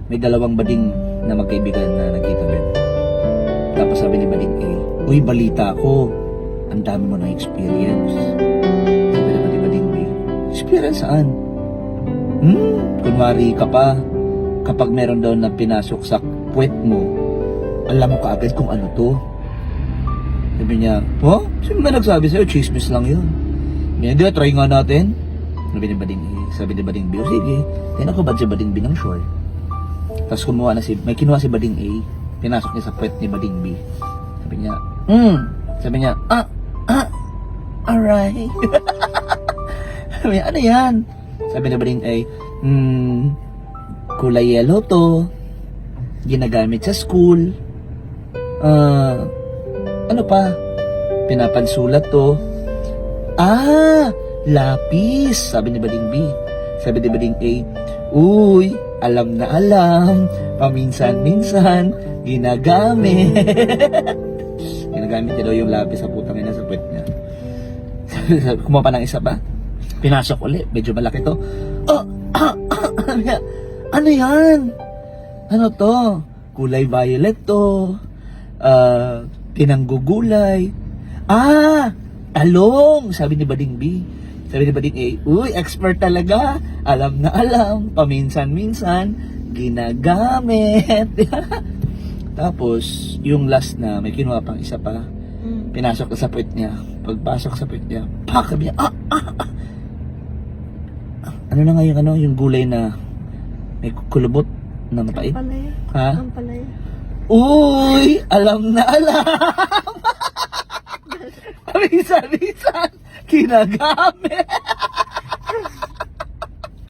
may dalawang bading na magkaibigan na nagkitabi. Tapos sabi ni bading A, uy, balita ko, ang dami mo ng experience. Sabi naman ni bading B, experience saan? Kunwari ka pa, kapag meron daw na pinasok sa puwet mo, alam mo kaagad kung ano to. Sabi niya, oh, sino ba nagsabi sa'yo? Chismis lang yun. Sabi niya, try nga natin. Sabi ni bading A, sabi ni bading B, sige, tinan ko ba si bading B ng short? Tapos may kinuha si bading A, pinasok niya sa puwet ni bading B. Sabi niya, sabi niya, alright. Sabi niya, ano yan? Sabi ni bading A, kulay yellow to, ginagamit sa school, ano pa, pinapansulat to, lapis, sabi ni bading B. Sabi ni bading A, uy, alam na alam, paminsan-minsan, ginagamit. Ginagamit niya daw yung lapis sa putang ina sa puwet niya. Sabi, kumuha pa ng isa pa. Pinasok ulit, medyo malaki to. Ano yan? Ano to? Kulay violet to. Pinanggugulay. Talong, sabi ni bading B. Sabi ni bading A, uy, expert talaga. Alam na alam, paminsan-minsan, ginagamit. Tapos, yung last na, may kinuha pang isa pa. Pinasok na sa puwet niya. Pagpasok sa puwet niya, sabi niya, ano na nga yung gulay na may kulubot na mapait? Ampalaya. Ha? Ampalaya. Uy, alam na alam. Paminsan-minsan, ginagamit.